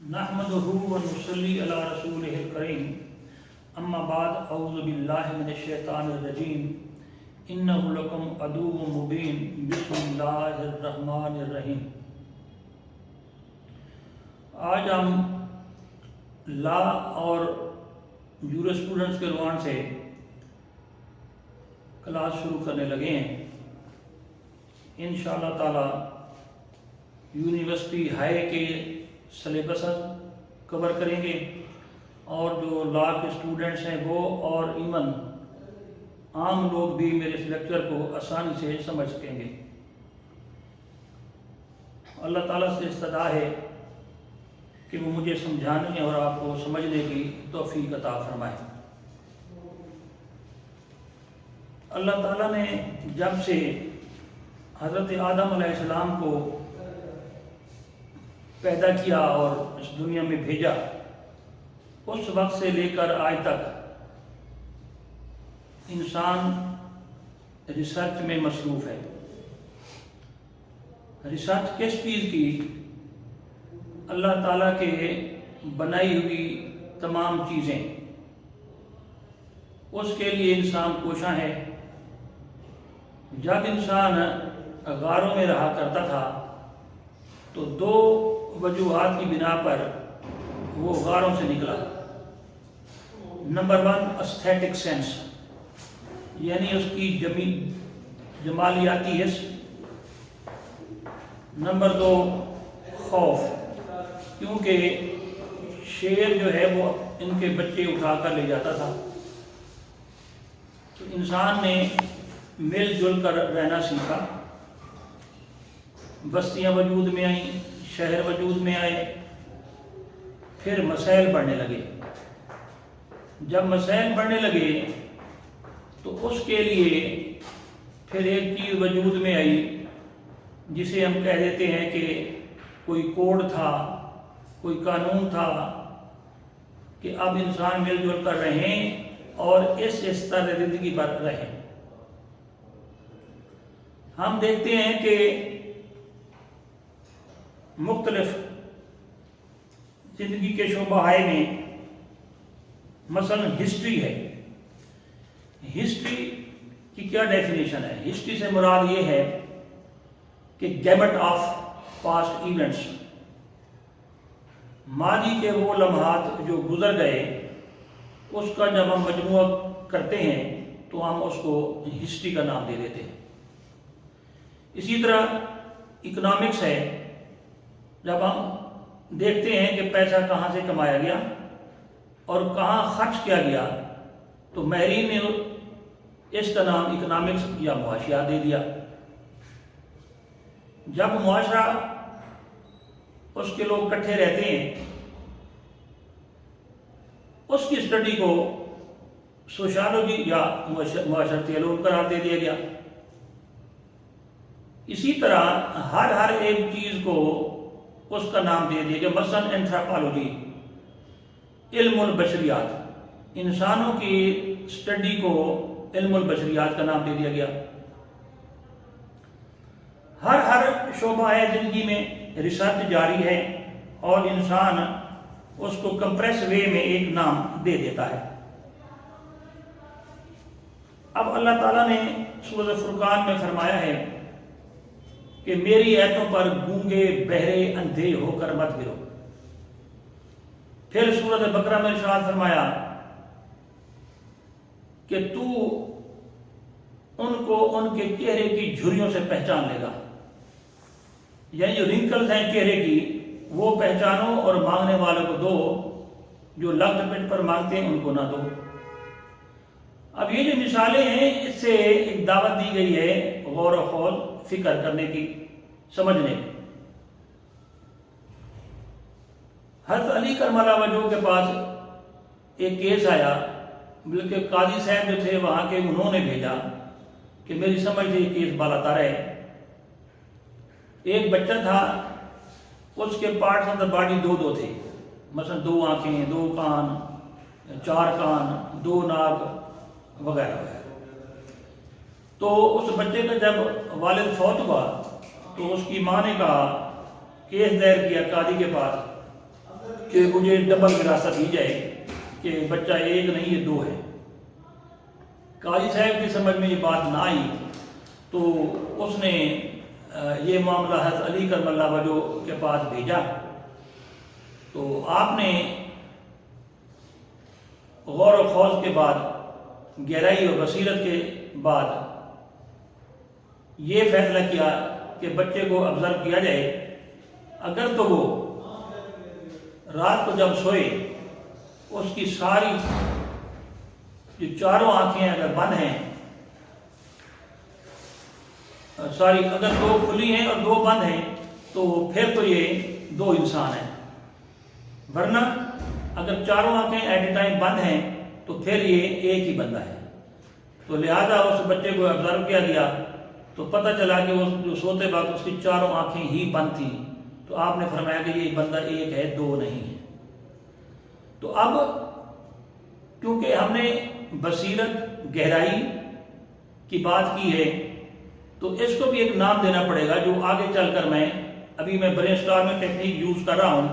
نحمدہ ونصلی علی رسولہ الکریم اما بعد اعوذ باللہ من الشیطان الرجیم انہ لکم عدو مبین بسم اللہ الرحمن الرحیم۔ آج ہم لا اور جورسپروڈنس کے عنوان سے کلاس شروع کرنے لگے ہیں۔ انشاءاللہ تعالی یونیورسٹی ہائی کے سلیبس کور کریں گے اور جو لا کے اسٹوڈنٹس ہیں وہ اور ایون عام لوگ بھی میرے اس لیکچر کو آسانی سے سمجھ سکیں گے۔ اللہ تعالیٰ سے استدعا ہے کہ وہ مجھے سمجھانے اور آپ کو سمجھنے کی توفیق عطا فرمائے۔ اللہ تعالیٰ نے جب سے حضرت آدم علیہ السلام کو پیدا کیا اور اس دنیا میں بھیجا، اس وقت سے لے کر آج تک انسان ریسرچ میں مصروف ہے۔ ریسرچ کس چیز کی؟ اللہ تعالیٰ کے بنائی ہوئی تمام چیزیں، اس کے لیے انسان کوشاں ہے۔ جب انسان غاروں میں رہا کرتا تھا تو دو وجوہات کی بنا پر وہ غاروں سے نکلا۔ نمبر 1 ایستھیٹک سینس، یعنی اس کی جمالیاتی حس۔ نمبر 2 خوف، کیونکہ شیر جو ہے وہ ان کے بچے اٹھا کر لے جاتا تھا۔ تو انسان نے مل جل کر رہنا سیکھا، بستیاں وجود میں آئیں، شہر وجود میں آئے، پھر مسائل بڑھنے لگے۔ جب مسائل بڑھنے لگے تو اس کے لیے پھر ایک چیز وجود میں آئی جسے ہم کہہ دیتے ہیں کہ کوئی کوڈ تھا، کوئی قانون تھا کہ اب انسان مل جل کر رہیں اور اس طرح زندگی پر رہیں۔ ہم دیکھتے ہیں کہ مختلف زندگی کے شعبہ میں مثلا ہسٹری ہے۔ ہسٹری کی کیا ڈیفینیشن ہے؟ ہسٹری سے مراد یہ ہے کہ گیمٹ آف پاسٹ ایونٹس، ماضی کے وہ لمحات جو گزر گئے، اس کا جب ہم مجموعہ کرتے ہیں تو ہم اس کو ہسٹری کا نام دے دیتے ہیں۔ اسی طرح اکنامکس ہے، جب ہم دیکھتے ہیں کہ پیسہ کہاں سے کمایا گیا اور کہاں خرچ کیا گیا تو ماہرین نے اس کا نام اکنامکس یا معاشیات دے دیا۔ جب معاشرہ اس کے لوگ اکٹھے رہتے ہیں، اس کی اسٹڈی کو سوشالوجی یا معاشرتی علوم قرار دے دیا گیا۔ اسی طرح ہر ایک چیز کو اس کا نام دے دیا گیا۔ مثلا اینتھروپولوجی، علم البشریات، انسانوں کی اسٹڈی کو علم البشریات کا نام دے دیا گیا۔ ہر شعبہ زندگی میں ریسرچ جاری ہے اور انسان اس کو کمپریس وے میں ایک نام دے دیتا ہے۔ اب اللہ تعالیٰ نے سورۃ فرقان میں فرمایا ہے کہ میری ایتوں پر گونگے بہرے اندھے ہو کر مت گرو۔ پھر سورۃ بقرہ میں ارشاد فرمایا کہ تو ان کو ان کے چہرے کی جھریوں سے پہچان لے گا، یعنی جو رنکلز ہیں چہرے کی وہ پہچانو اور مانگنے والوں کو دو، جو لفظ پیٹ پر مانگتے ہیں ان کو نہ دو۔ اب یہ جو مثالیں ہیں اس سے ایک دعوت دی گئی ہے غور و خوض، فکر کرنے کی، سمجھنے کی۔ حضرت علی کرم اللہ وجہہ کے پاس ایک کیس آیا، بلکہ قاضی صاحب جو تھے وہاں کے انہوں نے بھیجا کہ میری سمجھ سے یہ کیس بالاتر ہے۔ ایک بچہ تھا، اس کے پارٹس آف دا باڈی دو تھے، مثلا 2 آنکھیں، 2 کان، 4 کان، 2 ناک وغیرہ وغیرہ۔ تو اس بچے کا جب والد فوت ہوا تو اس کی ماں نے کہا، کیس دائر کیا قاضی کے پاس کہ مجھے ڈبل وراثت دی جائے کہ بچہ ایک نہیں یہ دو ہے۔ قاضی صاحب کی سمجھ میں یہ بات نہ آئی تو اس نے یہ معاملہ حضرت علی کرم اللہ وجہ کے پاس بھیجا، تو آپ نے غور و خوض کے بعد، گہرائی اور بصیرت کے بعد یہ فیصلہ کیا کہ بچے کو آبزرو کیا جائے، اگر تو وہ رات کو جب سوئے اس کی ساری جو چاروں آنکھیں اگر بند ہیں، ساری اگر دو کھلی ہیں اور دو بند ہیں تو پھر تو یہ دو انسان ہیں، ورنہ اگر چاروں آنکھیں ایٹ اے ٹائم بند ہیں تو پھر یہ ایک ہی بندہ ہے۔ تو لہذا اس بچے کو آبزرو کیا گیا تو پتہ چلا کہ وہ جو سوتے وقت اس کی چاروں آنکھیں ہی بند تھیں، تو آپ نے فرمایا کہ یہ بندہ ایک ہے، دو نہیں ہے۔ تو اب کیونکہ ہم نے بصیرت گہرائی کی بات کی ہے تو اس کو بھی ایک نام دینا پڑے گا جو آگے چل کر ابھی میں برین اسٹارمنگ ٹیکنیک یوز کر رہا ہوں،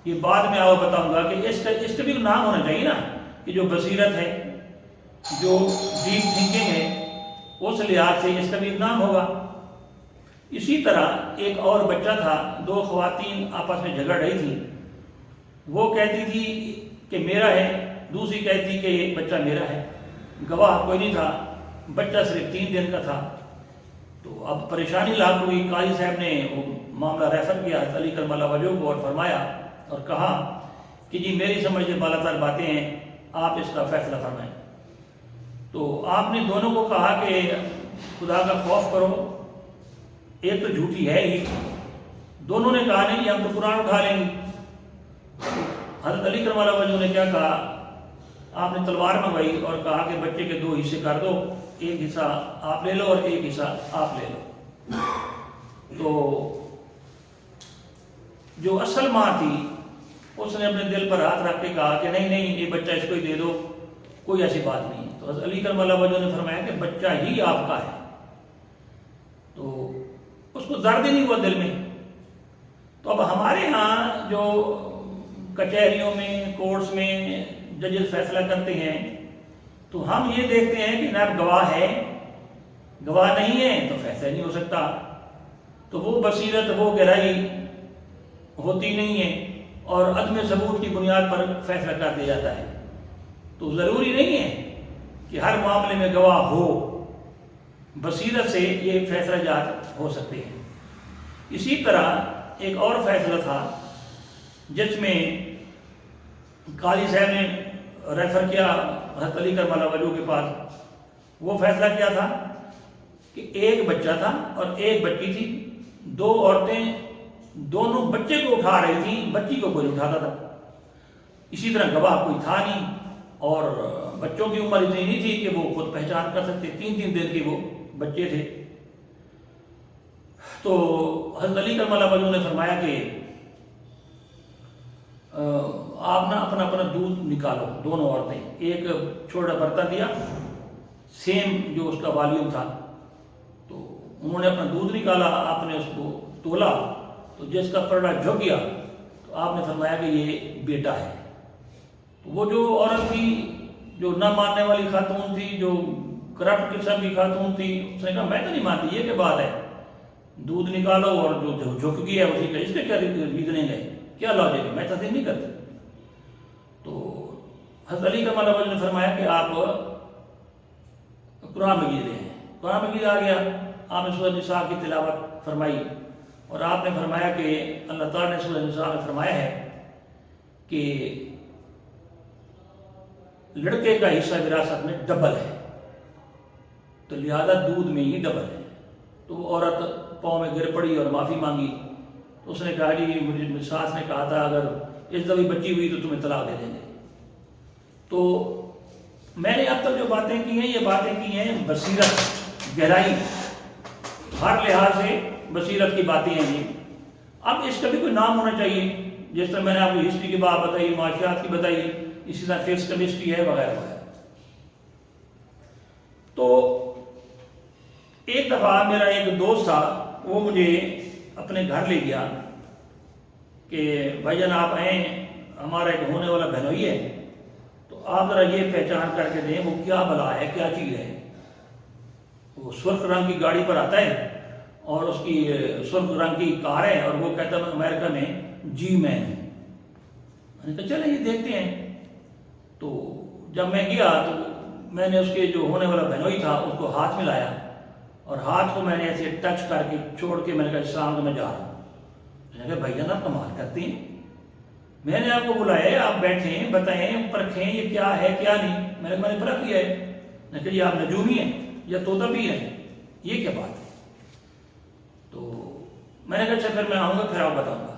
یہ بعد میں آپ بتاؤں گا کہ اس کا بھی نام ہونا چاہیے نا، کہ جو بصیرت ہے، جو ڈیپ تھنکنگ ہے، اس لحاظ سے اس کا بھی ایک نام ہوگا۔ اسی طرح ایک اور بچہ تھا، دو خواتین آپس میں جھگڑ رہی تھیں، وہ کہتی تھی کہ میرا ہے، دوسری کہتی کہ یہ بچہ میرا ہے، گواہ کوئی نہیں تھا، بچہ صرف 3 دن کا تھا۔ تو اب پریشانی لاحق ہوئی، قاضی صاحب نے وہ معاملہ ریفر کیا علی کرم اللہ وجہ کو اور فرمایا اور کہا کہ جی میری سمجھ سے بالا تر باتیں ہیں، آپ اس کا فیصلہ فرمائیں۔ تو آپ نے دونوں کو کہا کہ خدا کا خوف کرو، ایک تو جھوٹی ہے ہی، دونوں نے کہا نہیں ہم تو قرآن اٹھا لیں گے۔ حضرت علی کرم اللہ وجہ نے کیا کہا، آپ نے تلوار منگوائی اور کہا کہ بچے کے 2 حصے کر دو، ایک حصہ آپ لے لو اور ایک حصہ آپ لے لو۔ تو جو اصل ماں تھی اس نے اپنے دل پر ہاتھ رکھ کے کہا کہ نہیں نہیں یہ بچہ اس کو ہی دے دو، کوئی ایسی بات نہیں۔ تو حضرت علی کرم اللہ وجہ نے فرمایا کہ بچہ ہی آپ کا ہے۔ تو اس کو درد ہی نہیں ہوا دل میں۔ تو اب ہمارے ہاں جو کچہریوں میں، کورٹس میں ججز فیصلہ کرتے ہیں تو ہم یہ دیکھتے ہیں کہ جناب گواہ ہے، گواہ نہیں ہے تو فیصلہ نہیں ہو سکتا، تو وہ بصیرت، وہ گہرائی ہوتی نہیں ہے اور عدم ثبوت کی بنیاد پر فیصلہ کر دیا جاتا ہے۔ تو ضروری نہیں ہے کہ ہر معاملے میں گواہ ہو، بصیرت سے یہ فیصلہ جات ہو سکتے ہیں۔ اسی طرح ایک اور فیصلہ تھا جس میں قاضی صاحب نے ریفر کیا حضرت علی کرم اللہ وجہ کے پاس، وہ فیصلہ کیا تھا کہ ایک بچہ تھا اور ایک بچی تھی، 2 عورتیں دونوں بچے کو اٹھا رہی تھیں، بچی کو کوئی اٹھاتا تھا۔ اسی طرح گواہ کوئی تھا نہیں اور بچوں کی عمر اتنی نہیں تھی کہ وہ خود پہچان کر سکتے، 3 دن کے وہ بچے تھے۔ تو حضرت علی کرم اللہ وجہ نے فرمایا کہ آپ اپنا دودھ نکالو، دونوں عورتیں، ایک چھوٹا برتن دیا سیم جو اس کا والیوم تھا، تو انہوں نے اپنا دودھ نکالا، آپ نے اس کو تولا تو جس کا پرڑا جھک گیا تو آپ نے فرمایا کہ یہ بیٹا ہے۔ تو وہ جو عورت تھی، جو نہ ماننے والی خاتون تھی، جو کرپٹ قسم کی خاتون تھی، اس نے کہا میں تو نہیں مانتی، یہ کیا بات ہے، دودھ نکالو اور جو جھک گیا اسی کا، اس کے کیا ریزننگ ہے، کیا لاجک ہے، میں تسلیم نہیں کرتی۔ تو حضرت علی کرم اللہ وجہ نے فرمایا کہ آپ قرآن مجید لے ہیں۔ قرآن مجید آ گیا، آپ نے سورہ نساء کی تلاوت فرمائی اور آپ نے فرمایا کہ اللہ تعالیٰ نے سورہ نساء میں فرمایا ہے کہ لڑکے کا حصہ وراثت میں ڈبل ہے، تو لہذا دودھ میں ہی ڈبل ہے۔ تو وہ عورت پاؤں میں گر پڑی اور معافی مانگی، تو اس نے کہا جی مجھے ساس نے کہا تھا اگر اس دفعہ بچی ہوئی تو تمہیں طلاق دے دیں گے۔ تو میں نے اب تک جو باتیں کی ہیں یہ باتیں کی ہیں بصیرت، گہرائی، ہر لحاظ سے بصیرت کی باتیں ہیں یہ۔ اب اس کا بھی کوئی نام ہونا چاہیے، جس طرح میں نے آپ کو ہسٹری کی بات بتائی، معاشیات کی بتائی، اسی طرح فزکس کیمسٹری ہے وغیرہ وغیرہ۔ تو ایک دفعہ میرا ایک دوست تھا، وہ مجھے اپنے گھر لے گیا کہ بھائی جان آپ آئیں ہمارا ایک ہونے والا بہنوئی ہے، تو آپ ذرا یہ پہچان کر کے دیں وہ کیا بلا ہے، کیا چیز ہے۔ وہ سرخ رنگ کی گاڑی پر آتا ہے اور اس کی سرخ رنگ کی کار ہے، اور وہ کہتا ہے امریکہ میں جی مین ہے۔ میں نے کہا چلیں یہ دیکھتے ہیں۔ تو جب میں گیا تو میں نے اس کے جو ہونے والا بہنوئی تھا اس کو ہاتھ میں لایا، اور ہاتھ کو میں نے ایسے ٹچ کر کے چھوڑ کے میں نے کہا السلام علیکم، میں جا رہا ہوں۔ میں نے کہا بھائی جان آپ کمال کرتے ہیں، میں نے آپ کو بلایا ہے، آپ بیٹھیں بتائیں پرکھیں یہ کیا ہے کیا نہیں۔ میں نے پرکھ لیا ہے۔ میں نے کہا یہ آپ نجومی ہیں یا طوطا پیر ہیں، یہ کیا بات ہے؟ تو میں نے کہا اچھا پھر میں آؤں گا، پھر آپ بتاؤں گا۔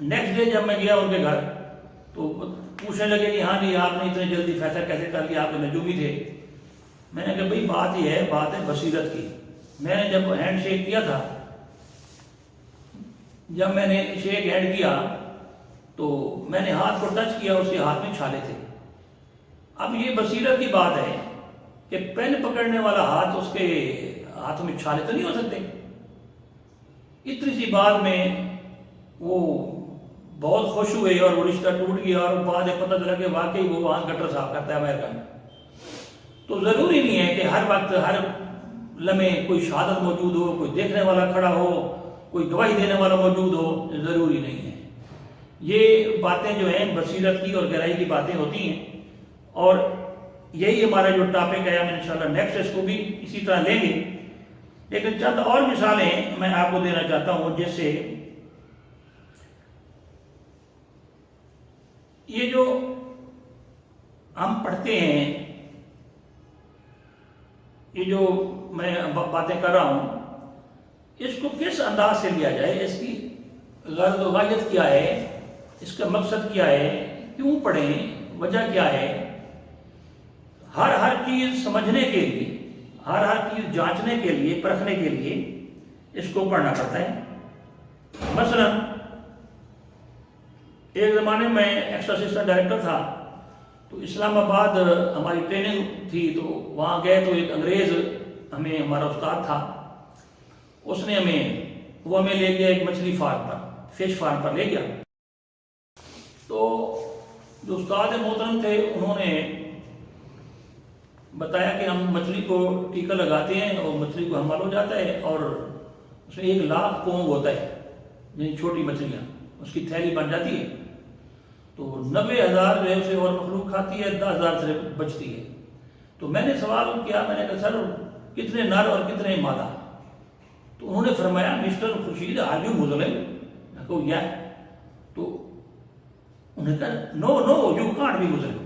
نیکسٹ ڈے جب میں گیا ان کے گھر تو پوچھنے لگے کہ ہاں جی آپ نے اتنے جلدی فیصلہ کیسے کر لیا، آپ کے نجومی تھے۔ میں نے کہا بھائی بات یہ ہے، بات ہے بصیرت کی۔ میں نے جب ہینڈ شیک کیا تھا، جب میں نے شیک ہینڈ کیا تو میں نے ہاتھ کو ٹچ کیا، اس کے ہاتھ میں چھالے تھے۔ اب یہ بصیرت کی بات ہے کہ پین پکڑنے والا ہاتھ اس کے ہاتھ میں چھالے تو نہیں ہو سکتے۔ اتنی سی بات میں وہ بہت خوش ہوئے اور وہ رشتہ ٹوٹ گیا، اور بعد میں پتہ چلا کہ واقعی وہ وہاں گٹر صاف کرتا ہے امریکہ میں۔ تو ضروری نہیں ہے کہ ہر وقت ہر لمحے کوئی شہادت موجود ہو، کوئی دیکھنے والا کھڑا ہو، کوئی گواہی دینے والا موجود ہو، ضروری نہیں ہے۔ یہ باتیں جو ہیں بصیرت کی اور گہرائی کی باتیں ہوتی ہیں، اور یہی ہمارا جو ٹاپک ہے، ہم انشاءاللہ نیکسٹ اس کو بھی اسی طرح لیں گے۔ لیکن چند اور مثالیں میں آپ کو دینا چاہتا ہوں، جس سے یہ جو ہم پڑھتے ہیں، یہ جو میں باتیں کر رہا ہوں، اس کو کس انداز سے لیا جائے، اس کی غرض و غایت کیا ہے، اس کا مقصد کیا ہے، کیوں پڑھیں، وجہ کیا ہے۔ ہر چیز سمجھنے کے لیے، ہر چیز جانچنے کے لیے، پرکھنے کے لیے اس کو پڑھنا پڑتا ہے۔ مثلا ایک زمانے میں ایکس اسسٹنٹ ڈائریکٹر تھا، تو اسلام آباد ہماری ٹریننگ تھی، تو وہاں گئے تو ایک انگریز ہمیں، ہمارا استاد تھا، اس نے ہمیں لے گیا ایک مچھلی فارم پر، فش فارم پر لے گیا۔ تو جو استاد محترم تھے انہوں نے بتایا کہ ہم مچھلی کو ٹیکا لگاتے ہیں اور مچھلی کو حمل ہو جاتا ہے، اور اس میں 1,00,000 پونگ ہوتا ہے، یعنی چھوٹی مچھلیاں، اس کی تھیلی بن جاتی ہے۔ تو 90,000 جو ہے اسے اور مخلوق کھاتی ہے، 10,000 سے بچتی ہے۔ تو میں نے سوال کیا، میں نے کہا سر کتنے نر اور کتنے مادہ؟ تو انہوں نے فرمایا mister Khurshid are you Muslim? میں کہا یا۔ تو انہوں نے کہا no you can't be Muslim,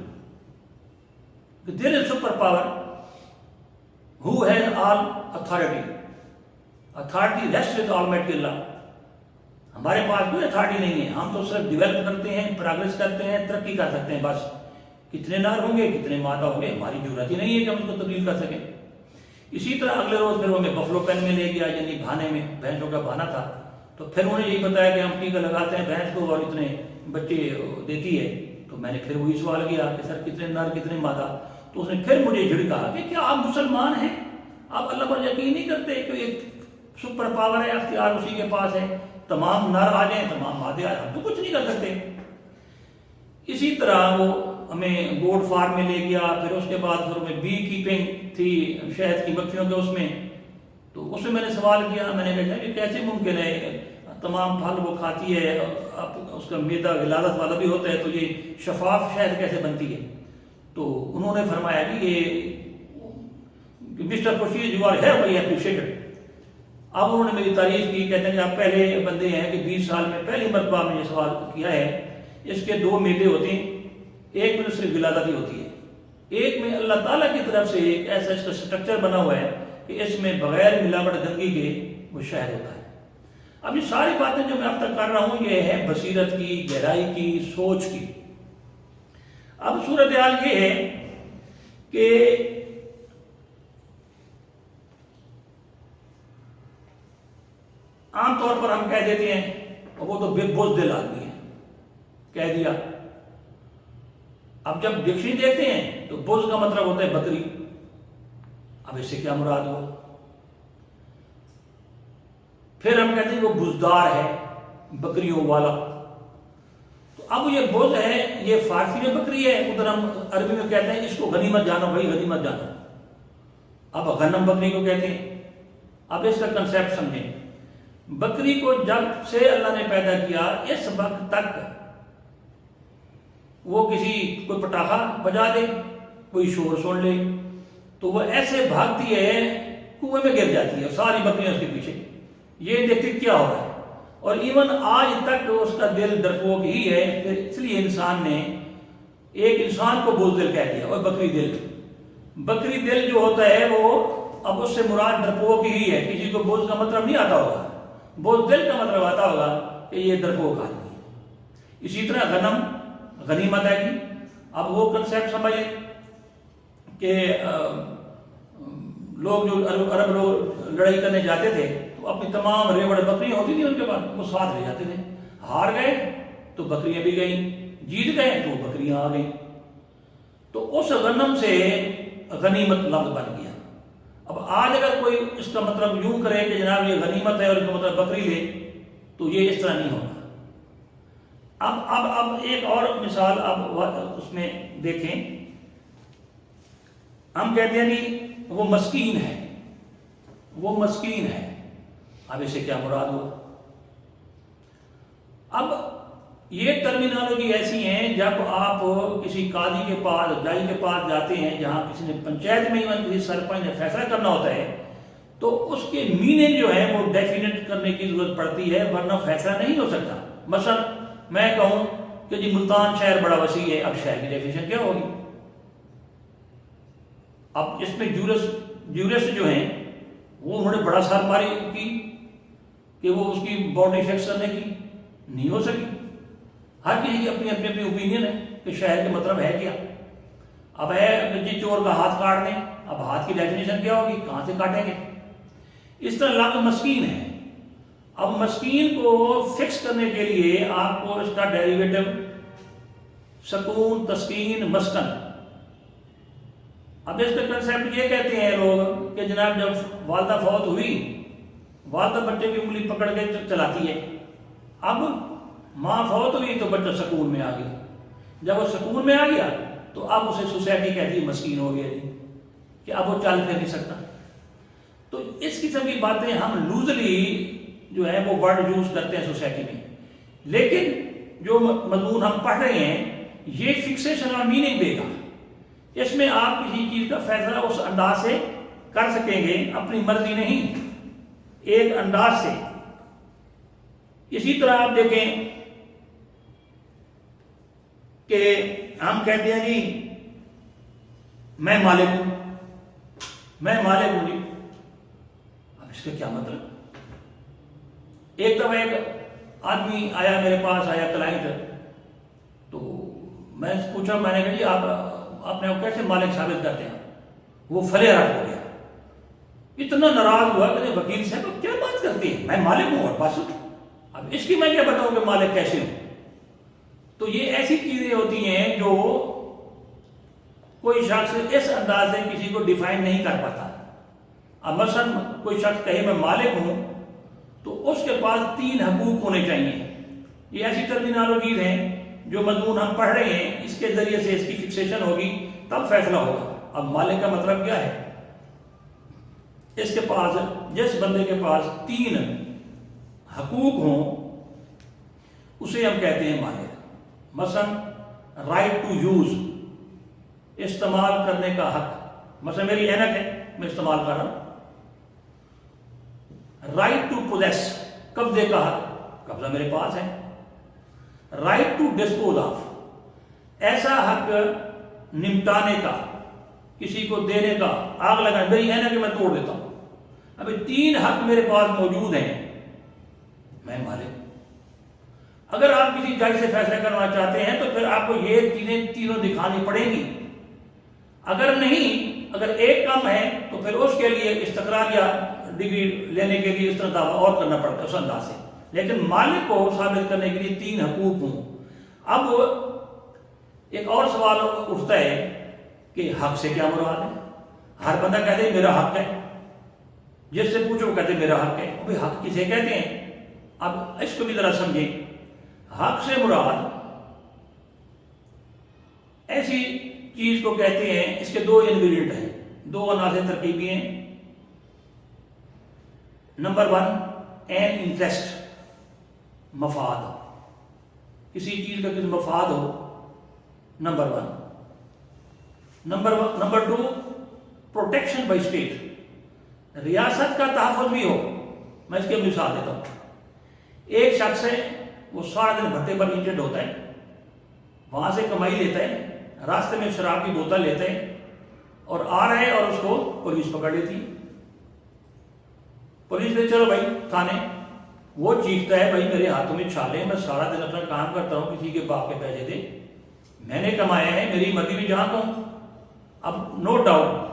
there is super power who has all authority rest with almighty اللہ۔ ہمارے پاس کوئی اتھارٹی نہیں ہے، ہم تو صرف ڈیولپ کرتے ہیں، پروگریس کرتے ہیں، ترقی کر سکتے ہیں، بس کتنے نر ہوں گے کتنے مادہ ہوں گے ہماری ضرورت ہی نہیں ہے کہ ہم اس کو تبدیل کر سکیں۔ اسی طرح اگلے روز پھر ہمیں بفلو پین میں لے گیا، یعنی بھانے میں، بھینسوں کا بھانا تھا۔ تو پھر انہوں نے یہی بتایا کہ ہم ٹیکا لگاتے ہیں بھینس کو اور اتنے بچے دیتی ہے۔ تو میں نے پھر وہی سوال کیا کہ سر کتنے نر کتنے مادہ؟ تو اس نے پھر مجھے جھڑکا کہ کیا آپ مسلمان ہیں، آپ اللہ پر یقین نہیں کرتے کہ ایک سپر پاور ہے، اختیار اسی کے پاس ہے، تمام نر آ جائیں تمام مادے آ جائیں، ہم تو کچھ نہیں کر سکتے۔ اسی طرح وہ ہمیں گوٹ فارم میں لے گیا، پھر اس کے بعد پھر ہمیں بی کیپنگ تھی، شہد کی مکھیوں کے اس میں۔ تو اس میں نے سوال کیا، میں نے کہا کہ کیسے ممکن ہے، تمام پھل وہ کھاتی ہے، اس کا میدا غلاظت والا بھی ہوتا ہے، تو یہ شفاف شہد کیسے بنتی ہے؟ تو انہوں نے فرمایا کہ یہ mister Khurshid you are here very appreciated. اب انہوں نے میری تعریف کی، کہتے ہیں کہ آپ پہلے بندے ہیں کہ 20 سال میں پہلی مرتبہ میں یہ سوال کیا ہے۔ اس کے 2 میدے ہوتے ہیں، ایک میں صرف غلاظت ہی ہوتی ہے، ایک میں اللہ تعالیٰ کی طرف سے ایک ایسا اس کا سٹرکچر بنا ہوا ہے کہ اس میں بغیر ملاوٹ گندگی کے وہ شہد ہوتا ہے۔ اب یہ ساری باتیں جو میں اب تک کر رہا ہوں یہ ہے بصیرت کی، گہرائی کی، سوچ کی۔ اب صورتحال یہ ہے کہ عام طور پر ہم کہہ دیتے ہیں وہ تو بے بزدل آدمی ہے، کہہ دیا۔ اب جب ڈکشنری دیکھتے ہیں تو بز کا مطلب ہوتا ہے بکری۔ اب اس سے کیا مراد ہوا؟ پھر ہم کہتے ہیں وہ بزدار ہے، بکریوں والا۔ تو اب یہ بوز ہے، یہ فارسی میں بکری ہے، ادھر ہم عربی میں کہتے ہیں اس کو غنیمت جانو بھائی، غنیمت جانو، اب غنم بکری کو کہتے ہیں۔ اب اس کا کنسیپٹ سمجھیں، بکری کو جب سے اللہ نے پیدا کیا اس وقت تک وہ کوئی پٹاخہ بجا دے، کوئی شور سن لے تو وہ ایسے بھاگتی ہے، کنویں میں گر جاتی ہے، ساری بکریاں اس کے پیچھے، یہ دیکھتے کیا ہو رہا ہے۔ اور ایون آج تک اس کا دل ڈرپوک ہی ہے، اس لیے انسان نے ایک انسان کو بزدل کہہ دیا، اور بکری دل۔ بکری دل جو ہوتا ہے وہ اب اس سے مراد ڈرپوک ہی ہے، کسی کو بوز کا مطلب نہیں آتا ہوگا، بوز دل کا مطلب آتا ہوگا کہ یہ ڈرپوک آدمی ہے۔ اسی طرح غنم غنیمت ہے جی۔ اب وہ کنسیپٹ سمجھیں کہ لوگ جو عرب لوگ لڑائی کرنے جاتے تھے تو اپنی تمام ریوڑ بکریاں ہوتی تھیں ان کے پاس، وہ ساتھ لے جاتے تھے، ہار گئے تو بکریاں بھی گئیں، جیت گئے تو بکریاں آ گئیں، تو اس غنم سے غنیمت لفظ بن گیا۔ اب آج اگر کوئی اس کا مطلب یوں کرے کہ جناب یہ غنیمت ہے اور اس کا مطلب بکری لے، تو یہ اس طرح نہیں ہوگا۔ اب ایک اور مثال اب اس میں دیکھیں، ہم کہتے ہیں نہیں وہ مسکین ہے، وہ مسکین ہے، اب اسے کیا مراد ہوا؟ اب یہ ٹرمینالوجی ایسی ہیں، جب آپ کسی قاضی کے پاس، جج کے پاس جاتے ہیں، جہاں کسی نے پنچایت میں ایون کسی سرپنچ نے فیصلہ کرنا ہوتا ہے، تو اس کے میننگ جو ہے وہ ڈیفینیٹ کرنے کی ضرورت پڑتی ہے، ورنہ فیصلہ نہیں ہو سکتا۔ مثلا میں کہوں کہ جی ملتان شہر بڑا وسیع ہے، اب شہر کی ڈیفینیشن کیا ہوگی؟ اب اس میں جورسٹ جو ہیں وہ انہوں نے بڑا سار ماری کی کہ وہ اس کی باؤنڈری فکس کرنے کی نہیں ہو سکی۔ ہر کسی کی اپنی اپنی اوپینین ہے کہ شہر کے مطلب ہے کیا۔ اب ہے کہ جی چور کا ہاتھ کاٹ دیں، اب ہاتھ کی ڈیفینیشن کیا ہوگی، کہاں سے کاٹیں گے؟ اس طرح لفظ مسکین ہے۔ اب مسکین کو فکس کرنے کے لیے آپ کو اس کا ڈیریویٹو سکون، تسکین، مسکن۔ اب اس کا کنسیپٹ یہ کہتے ہیں لوگ کہ جناب جب والدہ فوت ہوئی، والدہ بچے کی انگلی پکڑ کے چلاتی ہے، اب ماں فوت ہوئی تو بچہ سکون میں آ گیا، جب وہ سکون میں آ گیا تو اب اسے سوسائٹی کہتی ہے مسکین ہو گیا جی، کہ اب وہ چل پھر نہیں سکتا۔ تو اس قسم کی باتیں ہم لوزلی جو ہے وہ ورڈ یوز کرتے ہیں سوسائٹی میں، لیکن جو مضمون ہم پڑھ رہے ہیں یہ فکسیشن اور میننگ دے گا۔ اس میں آپ کسی چیز کا فیصلہ اس انداز سے کر سکیں گے، اپنی مرضی نہیں، ایک انداز سے۔ اسی طرح آپ دیکھیں کہ ہم کہتے ہیں جی میں مالک ہوں، میں مالک ہوں جی، اب اس کا کیا مطلب؟ ایک دفعہ ایک آدمی آیا میرے پاس، آیا کلائنٹ، تو میں پوچھا، میں نے کہا جی آپ اپنے آپ کیسے مالک ثابت کرتے ہیں؟ وہ فلے رات ہو گیا، اتنا ناراض ہوا کہ وکیل صاحب کیا بات کرتی ہے، میں مالک ہوں اور بس، اب اس کی میں کیا بتاؤں کہ مالک کیسے ہوں؟ تو یہ ایسی چیزیں ہوتی ہیں جو کوئی شخص اس انداز سے کسی کو ڈیفائن نہیں کر پاتا۔ اب مثلا کوئی شخص کہے میں مالک ہوں تو اس کے پاس 3 حقوق ہونے چاہیے۔ یہ ایسی ٹرمینالوجیز ہیں جو مضمون ہم پڑھ رہے ہیں، اس کے ذریعے سے اس کی فکسیشن ہوگی تب فیصلہ ہوگا۔ اب مالک کا مطلب کیا ہے؟ اس کے پاس، جس بندے کے پاس 3 حقوق ہوں اسے ہم کہتے ہیں مالک۔ مثلا رائٹ ٹو یوز، استعمال کرنے کا حق، مثلا میری اینک ہے میں استعمال کر رہا ہوں۔ رائٹ ٹو پوزیس، قبضے کا حق، قبضہ میرے پاس ہے۔ رائٹ ٹو ڈسپوز آف، ایسا حق نمٹانے کا، کسی کو دینے کا، آگ لگانے، میری اینک ہے میں توڑ دیتا ہوں۔ ابھی 3 حق میرے پاس موجود ہیں، میں مالک۔ اگر آپ کسی جج سے فیصلہ کرنا چاہتے ہیں تو پھر آپ کو یہ چیزیں تینوں دکھانی پڑیں گی۔ اگر نہیں، اگر ایک کم ہے تو پھر اس کے لیے استقرار یا ڈگری لینے کے لیے اس طرح دعویٰ اور کرنا پڑتا ہے اس انداز سے، لیکن مالک کو ثابت کرنے کے لیے 3 حقوق ہوں۔ اب ایک اور سوال اٹھتا ہے کہ حق سے کیا مراد ہے؟ ہر بندہ کہتے ہیں میرا حق ہے، جس سے پوچھو وہ کہتے ہیں میرا حق ہے۔ بھائی حق کسے کہتے ہیں؟ اب اس کو بھی ذرا سمجھیں۔ حق سے مراد ایسی چیز کو کہتے ہیں، اس کے 2 انگریڈینٹ ہیں، 2 عناصر ترکیبی ہیں۔ نمبر 1 این انٹرسٹ، مفاد، کسی چیز کا کسی مفاد ہو، number 1۔ Number 2 protection by state, ریاست کا تحفظ بھی ہو۔ میں اس کی مثال دیتا ہوں۔ ایک شخص ہے، وہ سارا دن بھٹے پر انجنڈ ہوتا ہے، وہاں سے کمائی لیتا ہے، راستے میں شراب کی بوتل لیتا ہے اور آ رہا ہے، اور اس کو پولیس پکڑ لیتی ہے۔ پولیس لے چلو بھائی تھانے، وہ چیختا ہے بھائی میرے ہاتھوں میں چھالے، میں سارا دن اپنا کام کرتا ہوں، کسی کے باپ کے پیسے دے، میں نے کمایا ہے، میری مرضی میں جہاں کہوں۔ اب نو ڈاؤٹ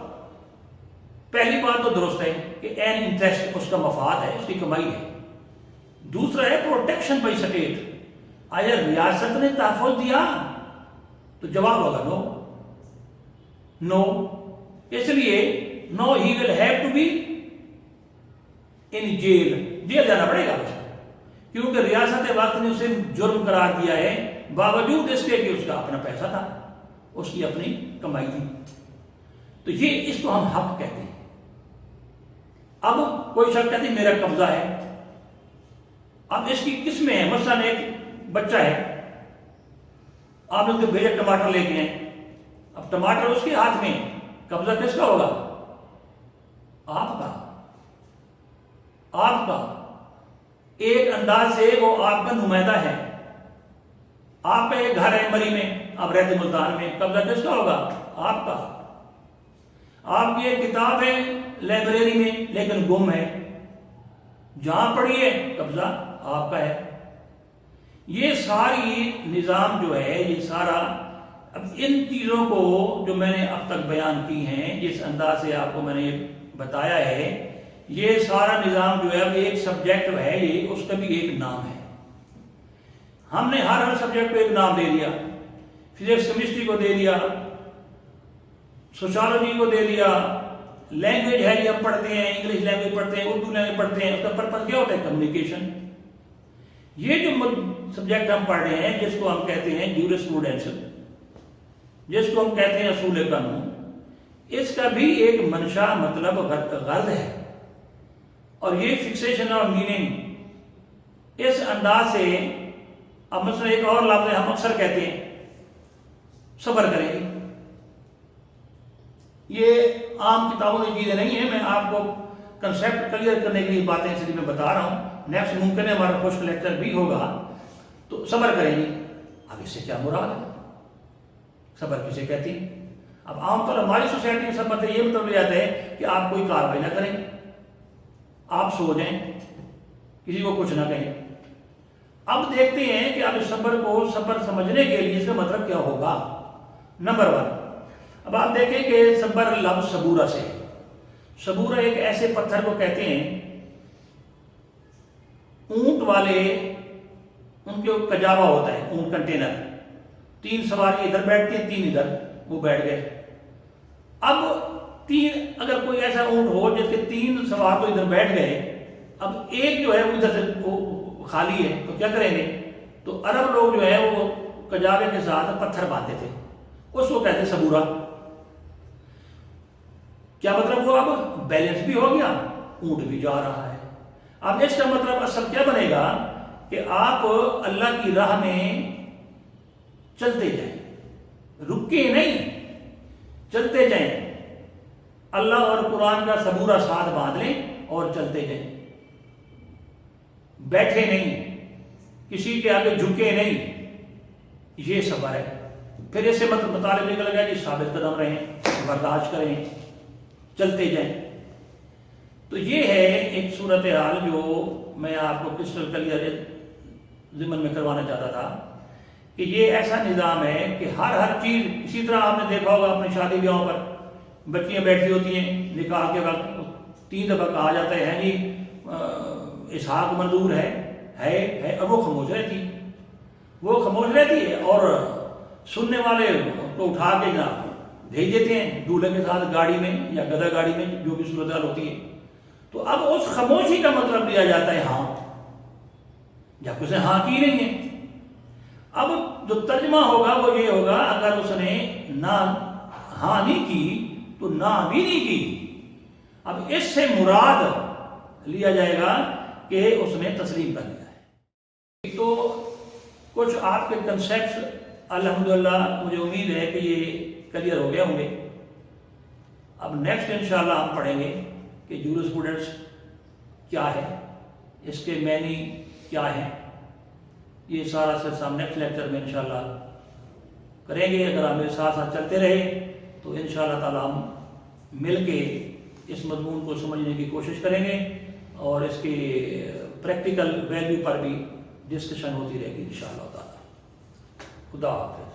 پہلی بات تو درست ہے کہ این انٹرسٹ، اس کا مفاد ہے، اس کی کمائی ہے۔ دوسرا ہے پروٹیکشن بائی اسٹیٹ، آیا ریاست نے تحفظ دیا؟ تو جواب ہوگا نو۔ اس لیے no, he will have to be in jail جانا پڑے گا اس کو، کیونکہ ریاست وقت نے اسے جرم قرار دیا ہے، باوجود اس کے کہ اس کا اپنا پیسہ تھا، اس کی اپنی کمائی تھی۔ تو یہ اس کو ہم حق کہتے ہیں۔ اب کوئی شخص کہتے ہیں میرا قبضہ ہے، اب اس کی قسمیں ہیں، مثلا ایک بچہ ہے، آپ اس کو بھیجے ٹماٹر لے کے ہیں، اب ٹماٹر اس کے ہاتھ میں، قبضہ کس کا ہوگا؟ آپ کا۔ آپ کا ایک انداز سے وہ آپ کا نمائندہ ہے۔ آپ کا ایک گھر ہے مری میں، آپ رہتے ملتان میں، قبضہ کس کا ہوگا؟ آپ کا۔ آپ کی ایک کتاب ہے لائبریری میں لیکن گم ہے، جہاں پڑھی ہے قبضہ آپ کا ہے۔ یہ ساری نظام جو ہے، یہ سارا، اب ان چیزوں کو جو میں نے اب تک بیان کی ہیں، جس انداز سے آپ کو میں نے بتایا ہے، یہ سارا نظام جو ہے اب ایک سبجیکٹ ہے، یہ اس کا بھی ایک نام ہے۔ ہم نے ہر سبجیکٹ کو ایک نام دے دیا، فزکس کیمسٹری کو دے دیا، سوشالوجی کو دے دیا، لینگویج ہے یہ ہم پڑھتے ہیں، انگلش لینگویج پڑھتے ہیں، اردو لینگویج پڑھتے ہیں، اس کا پرپس کیا ہوتا ہے؟ کمیونیکیشن۔ یہ جو سبجیکٹ ہم پڑھ رہے ہیں، جس کو ہم کہتے ہیں جورسپروڈینشل، جس کو ہم کہتے ہیں اصول قانون، اس کا بھی ایک منشا، مطلب، غرض ہے، اور یہ فکسیشن اور میننگ اس انداز سے۔ اب مثلا ایک اور لفظ ہے، ہم اکثر کہتے ہیں صبر کریں گے۔ یہ عام کتابوں کی چیزیں نہیں ہیں، میں آپ کو کنسیپٹ کلیئر کرنے کے لیے باتیں اس لیے میں بتا رہا ہوں۔ نیکسٹ ممکن ہے ہمارا خشک لیکچر بھی ہوگا، تو صبر کریں گے۔ اب اس سے کیا مراد ہے؟ صبر کسے کہتی ہے؟ اب عام طور ہماری سوسائٹی میں صبر سے یہ مطلب لے جاتا ہے کہ آپ کوئی کاروائی نہ کریں، آپ سو جائیں، کسی کو کچھ نہ کہیں۔ اب دیکھتے ہیں کہ اب صبر کو صبر سمجھنے کے لیے اس کا مطلب کیا ہوگا۔ نمبر 1، اب آپ دیکھیں کہ صبر لفظ صبورہ سے، صبورہ ایک ایسے پتھر کو کہتے ہیں، اونٹ والے ان کے کجاوا ہوتا ہے، اونٹ کنٹینر، 3 سواری ادھر بیٹھتے ہیں، 3 ادھر، وہ بیٹھ گئے۔ اب 3 اگر کوئی ایسا اونٹ ہو جس کے 3 سوار تو ادھر بیٹھ گئے، اب ایک جو ہے وہ ادھر سے خالی ہے، تو کیا کریں گے؟ تو عرب لوگ جو ہے وہ کجاوے کے ساتھ پتھر باندھتے تھے، اس کو کہتے صبورہ۔ کیا مطلب ہوا؟ اب بیلنس بھی ہو گیا، اونٹ بھی جا رہا ہے۔ اب اس کا مطلب اصل کیا بنے گا کہ آپ اللہ کی راہ میں چلتے جائیں، رکے نہیں، چلتے جائیں، اللہ اور قرآن کا صبورہ ساتھ باندھ لیں اور چلتے جائیں، بیٹھے نہیں، کسی کے آگے جھکے نہیں، یہ صبر ہے۔ پھر اس سے مطالب نکل گیا کہ ثابت قدم رہیں، برداشت کریں، چلتے جائیں۔ تو یہ ہے ایک صورتحال جو میں آپ کو کرسٹل کلیئر ضمن میں کروانا چاہتا تھا، کہ یہ ایسا نظام ہے کہ ہر چیز، اسی طرح آپ نے دیکھا ہوگا اپنی شادی بیاہوں پر بچیاں بیٹھی ہوتی ہیں، نکاح کے وقت 3 دفعہ کہا جاتا ہے جی اسحاق منظور ہے، اور وہ خاموش رہتی ہے، اور سننے والے کو اٹھا کے جناب بھیج دیتے ہیں دولہے کے ساتھ گاڑی میں یا گدھا گاڑی میں، جو بھی صورتحال ہوتی ہے۔ تو اب اس خاموشی کا مطلب لیا جاتا ہے ہاں، جب اسے ہاں کی نہیں ہے۔ اب جو ترجمہ ہوگا وہ یہ ہوگا اگر اس نے نہ ہاں نہیں کی تو نہ بھی نہیں کی۔ اب اس سے مراد لیا جائے گا کہ اس نے تسلیم کر لیا ہے۔ تو کچھ آپ کے کنسیپٹس الحمدللہ مجھے امید ہے کہ یہ کلیئر ہو گئے ہوں گے۔ اب نیکسٹ انشاءاللہ ہم پڑھیں گے کہ جورسپروڈنس کیا ہے، اس کے معنی کیا ہیں، یہ سارا سلسلہ ہم نیکسٹ لیکچر میں انشاءاللہ کریں گے۔ اگر ہم میرے ساتھ ساتھ چلتے رہے تو انشاءاللہ تعالی ہم مل کے اس مضمون کو سمجھنے کی کوشش کریں گے اور اس کی پریکٹیکل ویلیو پر بھی ڈسکشن ہوتی رہے گی انشاءاللہ تعالی۔ خدا حافظ۔